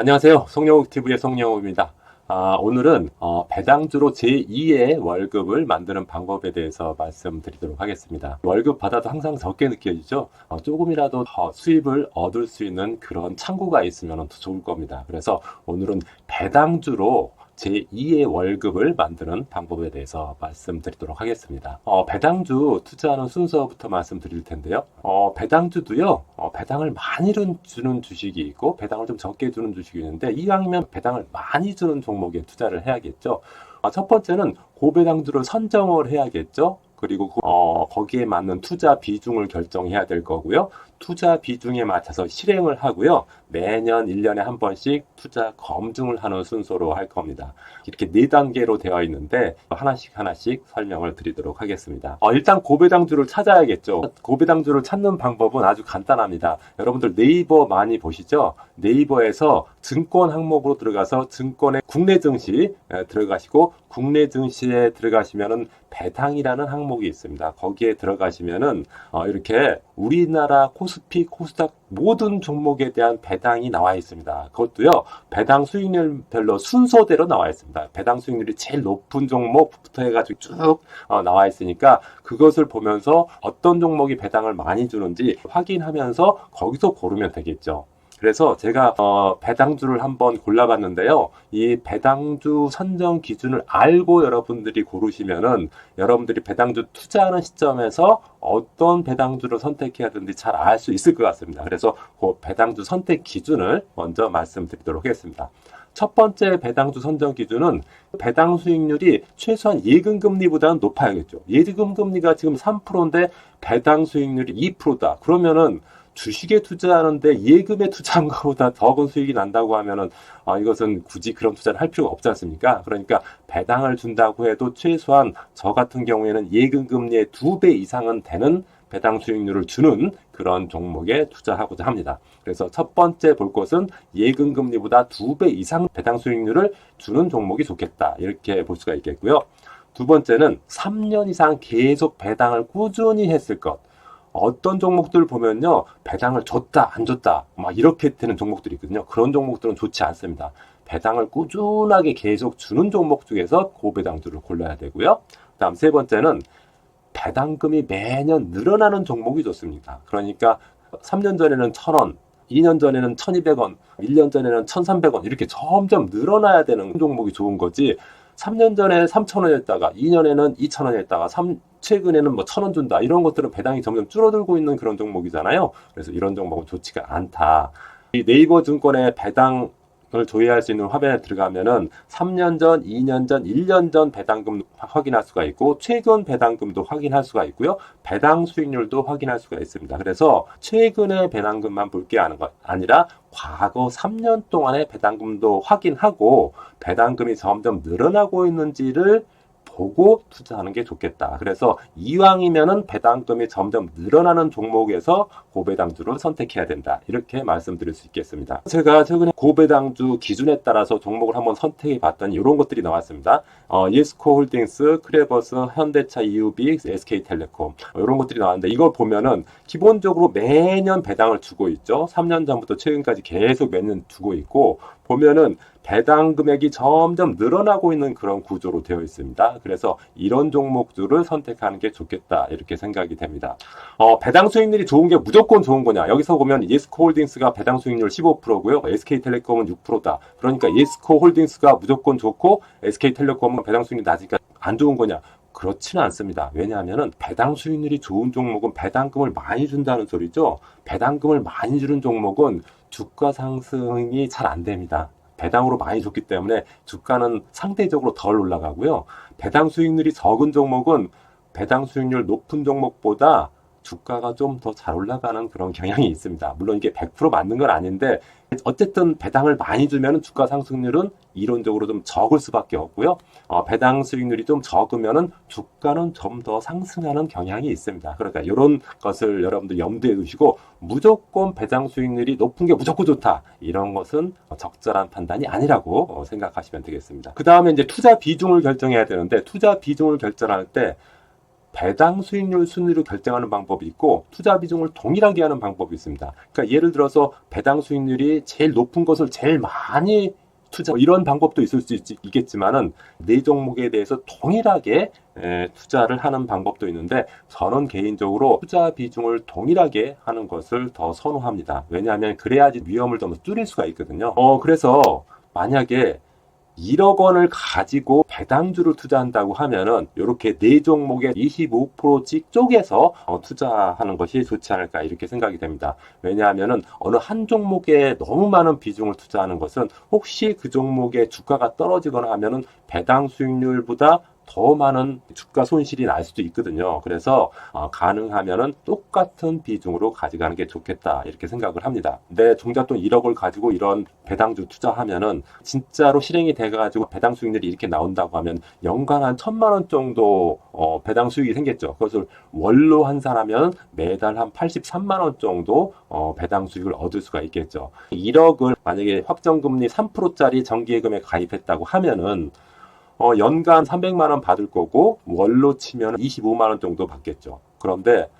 안녕하세요. 송영욱TV의 송영욱입니다. 오늘은 배당주로 제2의 월급을 만드는 방법에 대해서 말씀드리도록 하겠습니다. 월급 받아도 항상 적게 느껴지죠? 조금이라도 더 수입을 얻을 수 있는 그런 창구가 있으면 더 좋을 겁니다. 그래서 오늘은 배당주로 제2의 월급을 만드는 방법에 대해서 말씀드리도록 하겠습니다. 배당주 투자하는 순서부터 말씀드릴 텐데요. 배당주도요, 배당을 많이 주는 주식이 있고, 배당을 좀 적게 주는 주식이 있는데, 이왕이면 배당을 많이 주는 종목에 투자를 해야겠죠. 첫 번째는 고배당주를 선정을 해야겠죠. 그리고 거기에 맞는 투자 비중을 결정해야 될 거고요. 투자 비중에 맞춰서 실행을 하고요. 매년 1년에 한 번씩 투자 검증을 하는 순서로 할 겁니다. 이렇게 4단계로 되어 있는데 하나씩 설명을 드리도록 하겠습니다. 일단 고배당주를 찾아야겠죠. 고배당주를 찾는 방법은 아주 간단합니다. 여러분들 네이버 많이 보시죠? 네이버에서 증권 항목으로 들어가서 증권의 국내 증시 들어가시고, 국내 증시에 들어가시면은 배당이라는 항목이 있습니다. 거기에 들어가시면은 이렇게 우리나라 코스피, 코스닥 모든 종목에 대한 배당이 나와 있습니다. 그것도요, 배당 수익률별로 순서대로 나와 있습니다. 배당 수익률이 제일 높은 종목부터 해가지고 쭉 나와 있으니까 그것을 보면서 어떤 종목이 배당을 많이 주는지 확인하면서 거기서 고르면 되겠죠. 그래서 제가 배당주를 한번 골라봤는데요. 이 배당주 선정 기준을 알고 여러분들이 고르시면은 여러분들이 배당주 투자하는 시점에서 어떤 배당주를 선택해야 되는지 잘 알 수 있을 것 같습니다. 그래서 그 배당주 선택 기준을 먼저 말씀드리도록 하겠습니다. 첫 번째 배당주 선정 기준은 배당 수익률이 최소한 예금금리보다는 높아야겠죠. 예금금리가 지금 3%인데 배당 수익률이 2%다. 그러면은 주식에 투자하는데 예금에 투자한 것보다 적은 수익이 난다고 하면은 이것은 굳이 그런 투자를 할 필요가 없지 않습니까? 그러니까 배당을 준다고 해도 최소한 저 같은 경우에는 예금금리의 2배 이상은 되는 배당 수익률을 주는 그런 종목에 투자하고자 합니다. 그래서 첫 번째 볼 것은 예금금리보다 2배 이상 배당 수익률을 주는 종목이 좋겠다. 이렇게 볼 수가 있겠고요. 두 번째는 3년 이상 계속 배당을 꾸준히 했을 것. 어떤 종목들 보면요, 배당을 줬다 안 줬다 막 이렇게 되는 종목들이 있거든요. 그런 종목들은 좋지 않습니다. 배당을 꾸준하게 계속 주는 종목 중에서 고배당주를 골라야 되고요. 다음 세 번째는 배당금이 매년 늘어나는 종목이 좋습니다. 그러니까 3년 전에는 1,000원, 2년 전에는 1,200원, 1년 전에는 1,300원 이렇게 점점 늘어나야 되는 종목이 좋은 거지. 3년 전에 3,000원이었다가 2년에는 2,000원이었다가 최근에는 뭐 1,000원 준다. 이런 것들은 배당이 점점 줄어들고 있는 그런 종목이잖아요. 그래서 이런 종목은 좋지가 않다. 이 네이버 증권의 배당을 조회할 수 있는 화면에 들어가면은 3년 전, 2년 전, 1년 전 배당금 확인할 수가 있고, 최근 배당금도 확인할 수가 있고요. 배당 수익률도 확인할 수가 있습니다. 그래서 최근의 배당금만 볼 게 아니라 과거 3년 동안의 배당금도 확인하고 배당금이 점점 늘어나고 있는지를 보고 투자하는 게 좋겠다. 그래서 이왕이면은 배당금이 점점 늘어나는 종목에서 고배당주를 선택해야 된다. 이렇게 말씀드릴 수 있겠습니다. 제가 최근에 고배당주 기준에 따라서 종목을 한번 선택해 봤더니 이런 것들이 나왔습니다. 예스코 홀딩스, 크레버스, 현대차, EUB, SK텔레콤 이런 것들이 나왔는데, 이걸 보면은 기본적으로 매년 배당을 주고 있죠. 3년 전부터 최근까지 계속 매년 주고 있고, 보면은 배당 금액이 점점 늘어나고 있는 그런 구조로 되어 있습니다. 그래서 이런 종목들을 선택하는 게 좋겠다, 이렇게 생각이 됩니다. 배당 수익률이 좋은 게 무조건 좋은 거냐? 여기서 보면 예스코 홀딩스가 배당 수익률 15%고요. SK텔레콤은 6%다. 그러니까 예스코 홀딩스가 무조건 좋고 SK텔레콤은 배당 수익률이 낮으니까 안 좋은 거냐? 그렇지는 않습니다. 왜냐하면 배당 수익률이 좋은 종목은 배당금을 많이 준다는 소리죠. 배당금을 많이 주는 종목은 주가 상승이 잘 안 됩니다. 배당으로 많이 줬기 때문에 주가는 상대적으로 덜 올라가고요. 배당 수익률이 적은 종목은 배당 수익률 높은 종목보다 주가가 좀 더 잘 올라가는 그런 경향이 있습니다. 물론 이게 100% 맞는 건 아닌데, 어쨌든 배당을 많이 주면 주가 상승률은 이론적으로 좀 적을 수밖에 없고요. 배당 수익률이 좀 적으면 주가는 좀 더 상승하는 경향이 있습니다. 그러니까 이런 것을 여러분들 염두에 두시고, 무조건 배당 수익률이 높은 게 무조건 좋다, 이런 것은 적절한 판단이 아니라고 생각하시면 되겠습니다. 그 다음에 이제 투자 비중을 결정해야 되는데, 투자 비중을 결정할 때 배당 수익률 순위로 결정하는 방법이 있고 투자 비중을 동일하게 하는 방법이 있습니다. 그러니까 예를 들어서 배당 수익률이 제일 높은 것을 제일 많이 투자, 이런 방법도 있을 수 있겠지만은 네 종목에 대해서 동일하게 투자를 하는 방법도 있는데 저는 개인적으로 투자 비중을 동일하게 하는 것을 더 선호합니다. 왜냐하면 그래야지 위험을 좀 줄일 수가 있거든요. 그래서 만약에 1억 원을 가지고 배당주를 투자한다고 하면은 이렇게 네 종목에 25%씩 쪼개서 투자하는 것이 좋지 않을까 이렇게 생각이 됩니다. 왜냐하면은 어느 한 종목에 너무 많은 비중을 투자하는 것은 혹시 그 종목의 주가가 떨어지거나 하면은 배당 수익률보다 더 많은 주가 손실이 날 수도 있거든요. 그래서 가능하면은 똑같은 비중으로 가져가는 게 좋겠다 이렇게 생각을 합니다. 근데 종잣돈 1억을 가지고 이런 배당주 투자하면은 진짜로 실행이 돼가지고 배당 수익률이 이렇게 나온다고 하면 연간 한 1,000만 원 정도 배당 수익이 생겼죠. 그것을 월로 환산하면 매달 한 83만 원 정도 배당 수익을 얻을 수가 있겠죠. 1억을 만약에 확정금리 3%짜리 정기예금에 가입했다고 하면은 연간 300만 원 받을 거고 월로 치면 25만 원 정도 받겠죠. 그런데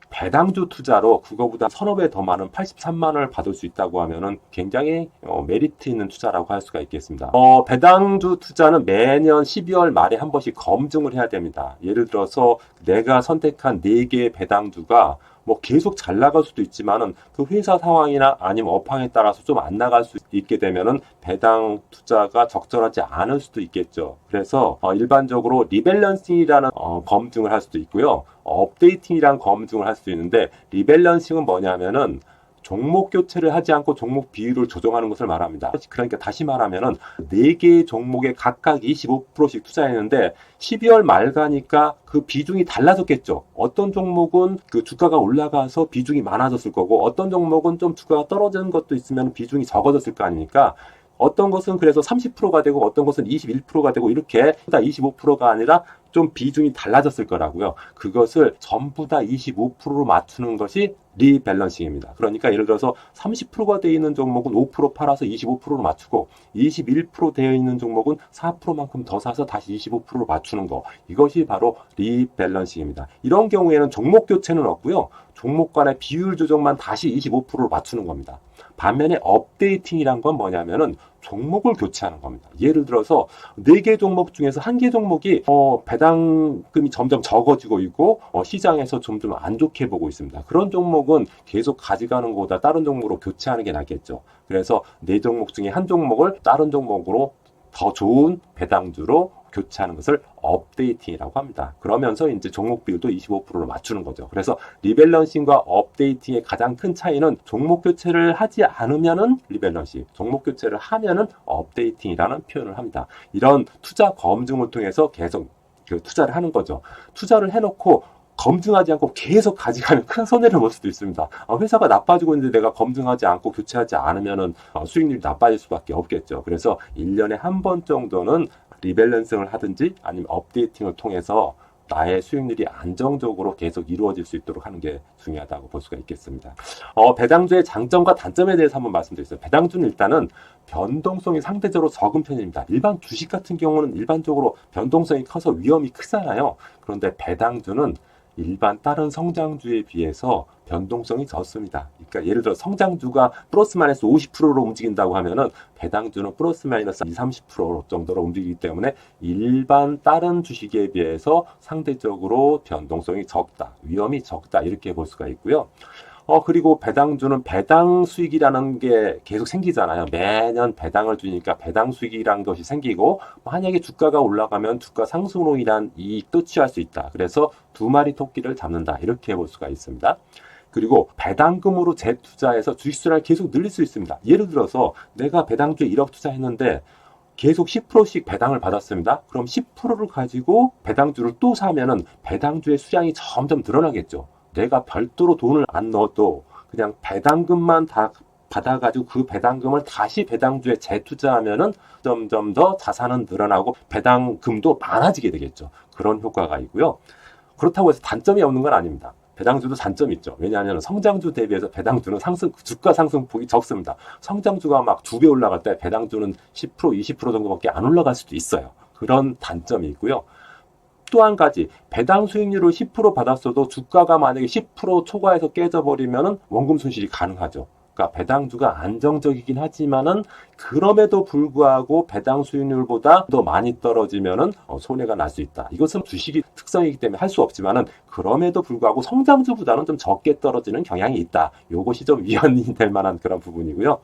배당주 투자로 그거보다 서너 배 더 많은 83만 원을 받을 수 있다고 하면은 굉장히 메리트 있는 투자라고 할 수가 있겠습니다. 배당주 투자는 매년 12월 말에 한 번씩 검증을 해야 됩니다. 예를 들어서 내가 선택한 4개의 배당주가 뭐 계속 잘 나갈 수도 있지만은 그 회사 상황이나 아니면 업황에 따라서 좀 안 나갈 수 있게 되면은 배당 투자가 적절하지 않을 수도 있겠죠. 그래서 일반적으로 리밸런싱이라는 검증을 할 수도 있고요. 업데이팅이라는 검증을 할 수도 있는데 리밸런싱은 뭐냐면은 종목 교체를 하지 않고 종목 비율을 조정하는 것을 말합니다. 그러니까 다시 말하면은 4개의 종목에 각각 25%씩 투자했는데 12월 말 가니까 그 비중이 달라졌겠죠. 어떤 종목은 그 주가가 올라가서 비중이 많아졌을 거고 어떤 종목은 좀 주가가 떨어지는 것도 있으면 비중이 적어졌을 거 아닙니까? 어떤 것은 그래서 30%가 되고 어떤 것은 21%가 되고 이렇게 다 25%가 아니라 좀 비중이 달라졌을 거라고요. 그것을 전부 다 25%로 맞추는 것이 리밸런싱입니다. 그러니까 예를 들어서 30%가 되어 있는 종목은 5% 팔아서 25%로 맞추고 21% 되어 있는 종목은 4%만큼 더 사서 다시 25%로 맞추는 거. 이것이 바로 리밸런싱입니다. 이런 경우에는 종목 교체는 없고요. 종목 간의 비율 조정만 다시 25%로 맞추는 겁니다. 반면에 업데이팅이란 건 뭐냐면은 종목을 교체하는 겁니다. 예를 들어서 4개 종목 중에서 1개 종목이 배당금이 점점 적어지고 있고 시장에서 점점 안 좋게 보고 있습니다. 그런 종목은 계속 가져가는 것보다 다른 종목으로 교체하는 게 낫겠죠. 그래서 4종목 중에 한 종목을 다른 종목으로 더 좋은 배당주로 교체하는 것을 업데이팅이라고 합니다. 그러면서 이제 종목 비율도 25%로 맞추는 거죠. 그래서 리밸런싱과 업데이팅의 가장 큰 차이는 종목 교체를 하지 않으면은 리밸런싱, 종목 교체를 하면은 업데이팅이라는 표현을 합니다. 이런 투자 검증을 통해서 계속 투자를 하는 거죠. 투자를 해놓고 검증하지 않고 계속 가져가면 큰 손해를 볼 수도 있습니다. 회사가 나빠지고 있는데 내가 검증하지 않고 교체하지 않으면은 수익률이 나빠질 수밖에 없겠죠. 그래서 1년에 한 번 정도는 리밸런싱을 하든지 아니면 업데이팅을 통해서 나의 수익률이 안정적으로 계속 이루어질 수 있도록 하는 게 중요하다고 볼 수가 있겠습니다. 배당주의 장점과 단점에 대해서 한번 말씀드리겠습니다. 배당주는 일단은 변동성이 상대적으로 적은 편입니다. 일반 주식 같은 경우는 일반적으로 변동성이 커서 위험이 크잖아요. 그런데 배당주는 일반 다른 성장주에 비해서 변동성이 적습니다. 그러니까 예를 들어 성장주가 플러스 마이너스 50%로 움직인다고 하면은 배당주는 플러스 마이너스 20, 30% 정도로 움직이기 때문에 일반 다른 주식에 비해서 상대적으로 변동성이 적다, 위험이 적다 이렇게 볼 수가 있고요. 그리고 배당주는 배당 수익이라는 게 계속 생기잖아요. 매년 배당을 주니까 배당 수익이라는 것이 생기고 만약에 주가가 올라가면 주가 상승으로 인한 이익도 취할 수 있다. 그래서 두 마리 토끼를 잡는다. 이렇게 볼 수가 있습니다. 그리고 배당금으로 재투자해서 주식수량을 계속 늘릴 수 있습니다. 예를 들어서 내가 배당주에 1억 투자했는데 계속 10%씩 배당을 받았습니다. 그럼 10%를 가지고 배당주를 또 사면은 배당주의 수량이 점점 늘어나겠죠. 내가 별도로 돈을 안 넣어도 그냥 배당금만 다 받아가지고 그 배당금을 다시 배당주에 재투자하면은 점점 더 자산은 늘어나고 배당금도 많아지게 되겠죠. 그런 효과가 있고요. 그렇다고 해서 단점이 없는 건 아닙니다. 배당주도 단점이 있죠. 왜냐하면 성장주 대비해서 배당주는 주가 상승폭이 적습니다. 성장주가 막 2배 올라갈 때 배당주는 10%, 20% 정도밖에 안 올라갈 수도 있어요. 그런 단점이 있고요. 또 한 가지, 배당 수익률을 10% 받았어도 주가가 만약에 10% 초과해서 깨져버리면은 원금 손실이 가능하죠. 그러니까 배당주가 안정적이긴 하지만은 그럼에도 불구하고 배당 수익률보다 더 많이 떨어지면은 손해가 날 수 있다. 이것은 주식이 특성이기 때문에 할 수 없지만은 그럼에도 불구하고 성장주보다는 좀 적게 떨어지는 경향이 있다. 이것이 좀 위안이 될 만한 그런 부분이고요.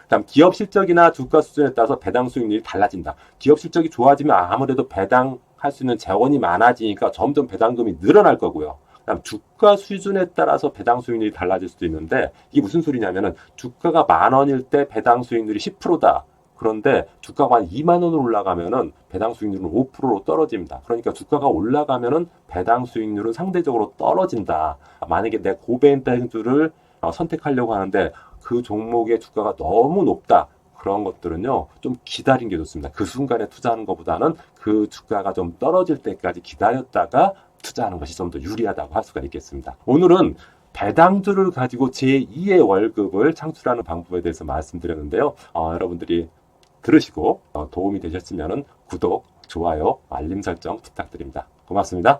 다음 기업 실적이나 주가 수준에 따라서 배당 수익률이 달라진다. 기업 실적이 좋아지면 아무래도 배당할 수 있는 재원이 많아지니까 점점 배당금이 늘어날 거고요. 그다음 주가 수준에 따라서 배당 수익률이 달라질 수도 있는데 이게 무슨 소리냐면은 주가가 10,000원일 때 배당 수익률이 10%다. 그런데 주가가 한 20,000원으로 올라가면은 배당 수익률은 5%로 떨어집니다. 그러니까 주가가 올라가면은 배당 수익률은 상대적으로 떨어진다. 만약에 내 고배당주를 선택하려고 하는데 그 종목의 주가가 너무 높다. 그런 것들은요, 좀 기다린 게 좋습니다. 그 순간에 투자하는 것보다는 그 주가가 좀 떨어질 때까지 기다렸다가 투자하는 것이 좀 더 유리하다고 할 수가 있겠습니다. 오늘은 배당주를 가지고 제2의 월급을 창출하는 방법에 대해서 말씀드렸는데요. 여러분들이 들으시고 도움이 되셨으면 구독, 좋아요, 알림 설정 부탁드립니다. 고맙습니다.